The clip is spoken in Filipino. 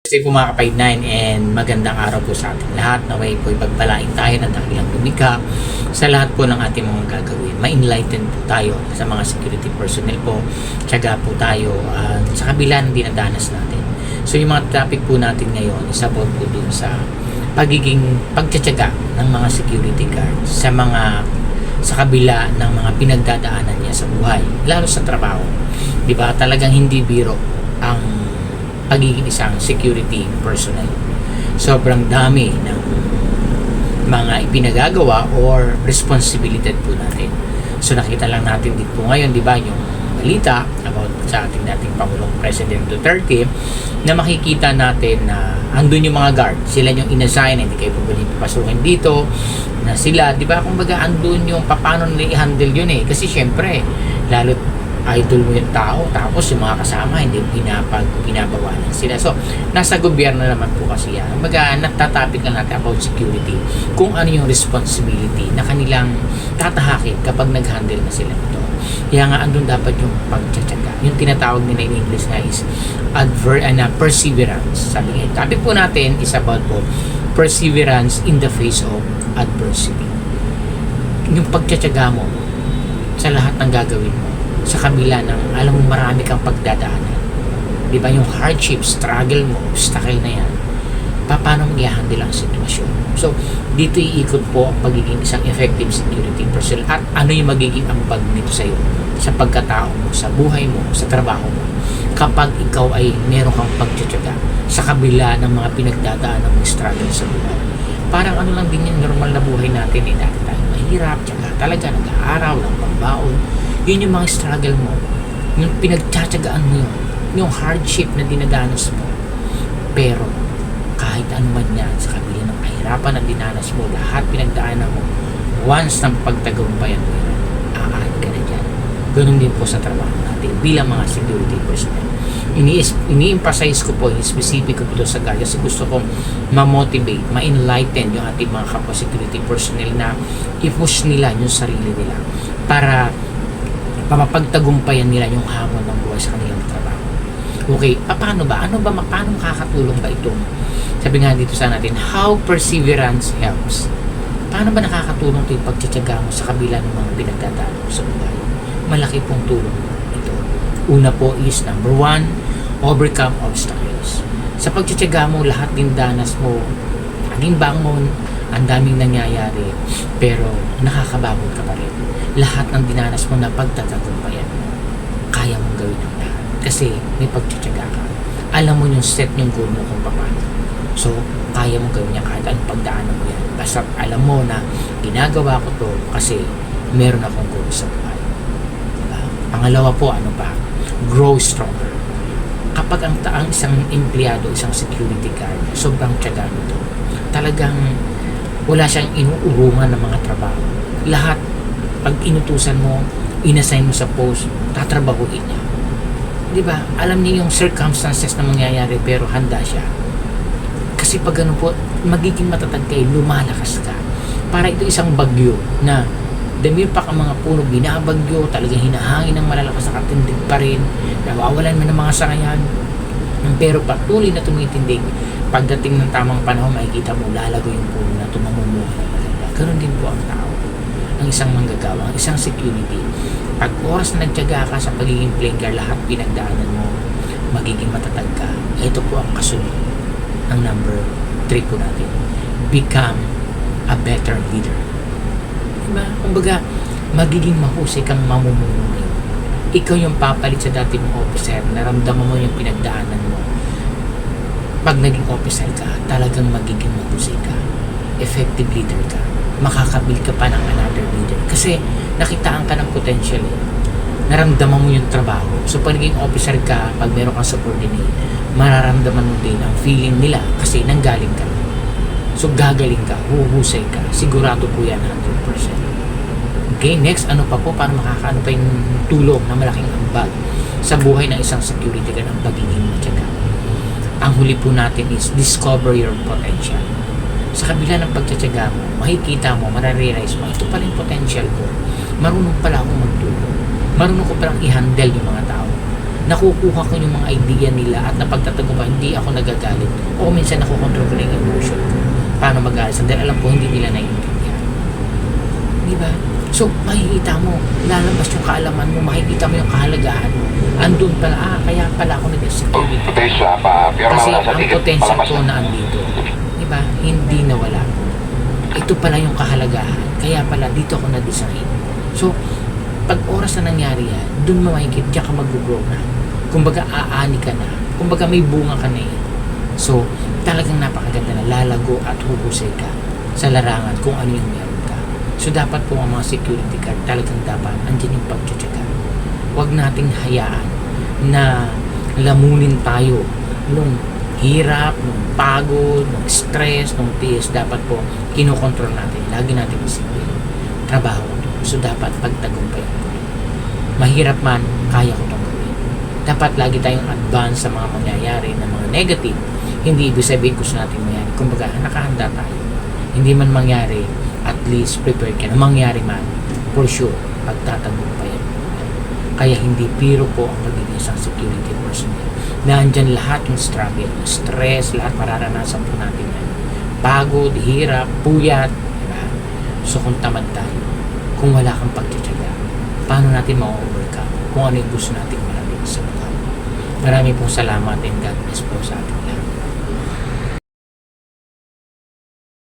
Kasi po mga kapay-9 and magandang araw po sa ating lahat. Naway po ipagpalain tayo ng dakilang lumika sa lahat po ng ating mga gagawin. Ma-enlighten po tayo sa mga security personnel po. Tiyaga po tayo sa kabila ng dinadanas natin. So yung mga topic po natin ngayon is about po dun sa pagtitiyaga ng mga security guards sa kabila ng mga pinagdadaanan niya sa buhay, lalo sa trabaho. Diba? Talagang hindi biro ang pagiging isang security personnel. Sobrang dami ng mga ipinagagawa or responsibilidad po natin. So nakita lang natin din po ngayon, di ba, yung balita about sa ating dating Pangulong President Duterte, na makikita natin na andun yung mga guard, sila yung inassign, hindi kayo po pwedeng papasukin dito, na sila, di ba, kumbaga andun yung paano nila i-handle yun eh. Kasi syempre, lalo't idol mo yung tao, tapos yung mga kasama hindi pinabawalan sila. So, nasa gobyerno naman po kasi yan. Nagtatapik lang natin about security, kung ano yung responsibility na kanilang tatahakin kapag nag-handle na sila nito. Kaya nga, andun dapat yung pagtsatsaga. Yung tinatawag nila in English na is perseverance. Sabi nga, topic po natin is about po perseverance in the face of adversity. Yung pagtsatsaga mo sa lahat ng gagawin mo, sa kabila ng, alam mo, marami kang pagdadaanan. Di ba, yung hardship, struggle mo, obstacle na yan, paano mag-i-handle ang sitwasyon. So, dito iikot po ang pagiging isang effective security personnel at ano yung magiging ambag nito sa iyo, sa pagkatao mo, sa buhay mo, sa trabaho mo, kapag ikaw ay meron kang pagtsatsaga sa kabila ng mga pinagdadaanan ng struggle sa buhay. Parang ano lang din yung normal na buhay natin eh, dati tayo mahirap, tsaka talaga nag-aaraw ng pambaon. Yun yung mga struggle mo, yung pinagtsatsagaan mo yung hardship na dinadanas mo. Pero kahit ano man yan, sa kabila ng kahirapan na dinanas mo, lahat pinagdaanan mo, once ng pagtagumpayan mo yan, aangat ka na dyan. Ganun din po sa trabaho natin bilang mga security personnel. Ini-emphasize ko po, specific ko po sa gaya kasi gusto kong ma-motivate, ma-enlighten yung ating mga kapwa security personnel na i-push nila yung sarili nila para mapagtagumpayan nila yung hamon ng buhay sa kanilang trabaho. Okay, paano ba? Paano makakatulong ba ito? Sabi nga dito sa natin, how perseverance helps. Paano ba nakakatulong ito yung pagtsatsaga mo sa kabila ng mga pinagdadaanan mo sa buhay? Malaki pong tulong ito. Una po is, number 1, overcome obstacles. Sa pagtsatsaga mo, lahat din danas mo, naging bangon, ang daming nangyayari, pero nakakabangon ka pa rin. Lahat ng dinanas mo na pagtatagumpayan mo, kaya mong gawin ang lahat. Kasi may pagtsatsaga ka. Alam mo yung set yung goal mo kung paano. So, kaya mong gawin yan kahit anong pagdaanan mo yan. Basta alam mo na ginagawa ko to kasi meron akong goal sa buhay. Diba? Pangalawa po, ano pa? Grow stronger. Kapag ang isang empleyado, isang security guard, sobrang tiyaga nito, talagang wala siyang inuurungan ng mga trabaho. Lahat, pag inutusan mo, inassign mo sa post, tatrabahuin niya. Di ba? Alam niya yung circumstances na mangyayari pero handa siya. Kasi pag ano po, magiging matatag kayo, lumalakas ka. Para ito isang bagyo na damir pa ang mga puno, binabagyo, talagang hinahangin ng malalakas na katindig pa rin, nawawalan mo ng mga sangayan, pero patuloy na tumitindig. Pagdating ng tamang panahon, makikita mo, lalago yung puno na tumamumuhay ng maganda. Ganon din po ang tao. Ang isang manggagawa, ang isang security. Pag oras na nagtiyaga ka sa pagiging plain guard, lahat pinagdaanan mo, magiging matatag ka. Ito po ang kasunod ng number 3 po natin. Become a better leader. Diba? Kumbaga, magiging mahusay kang mamumuno ngayon. Ikaw yung papalit sa dati mong officer, naramdaman mo yung pinagdaanan mo. Pag naging officer ka, talagang magiging mahusay ka. Effective leader ka. Makakabil ka pa ng another leader. Kasi nakitaan ka ng potential eh. Naramdaman mo yung trabaho. So pag naging officer ka, pag meron kang subordinate, mararamdaman mo din ang feeling nila kasi nanggaling ka. So gagaling ka, huhusay ka. Sigurado po yan 100%. Okay, next, ano pa po? Paano makakaano pa yung tulong na malaking ambag sa buhay ng isang security guard ang pagiging matyaga? Ang huli po natin is discover your potential. Sa kabila ng pagtsatsaga mo, makikita mo, mararealize mo, ito pala yung potential ko. Marunong pala akong magtulong. Marunong ko palang i-handle yung mga tao. nakukuha ko yung mga idea nila at napagtatagumpay, hindi ako nagagalit. O minsan nakokontrol ko na yung emotion ko. Paano mag-aalis? Dahil alam ko hindi nila naiintindihan. Di ba? So, makikita mo, lalabas yung kaalaman mo, makikita mo yung kahalagaan mo. Andun pala, kaya pala ako nag-security. Kasi ang potential ko na andito. Di ba? Hindi nawala. Ito pala yung kahalagahan. Kaya pala dito ako na-design. So, pag oras na nangyari yan, dun mo makikita, diyan ka mag-grow na. Kumbaga, aani ka na. Kumbaga, may bunga ka na eh. So, talagang napakaganda na lalago at hubusay ka sa larangan kung ano yung meron ka. So, dapat po ang mga security guard, talagang dapat andyan yung pagtsatsaga. Huwag nating hayaan na lamunin tayo nung hirap, nung pagod, nung stress, nung tiis. Dapat po, kinokontrol natin. Lagi natin isipin. Trabaho. So, dapat pagtagumpayan ko. Mahirap man, kaya ko itong gawin. Dapat lagi tayong advance sa mga mangyayari na mga negative. Hindi ibig sabihin gusto natin mangyari. Kumbaga, nakahanda tayo. Hindi man mangyari, at least prepared ka na. Mangyari man, for sure, pagtatagumpayan mo. Kaya hindi piro po ang pagiging isang security personnel. Nandyan lahat yung struggle, stress, lahat mararanasan po natin yan. Pagod, hirap, puyat, diba? So kung tamad tayo, kung wala kang pagtsatsaga, paano natin ma-overcome kung ano yung gusto natin marating sa buhay. Marami pong salamat and God bless po sa ating lahat.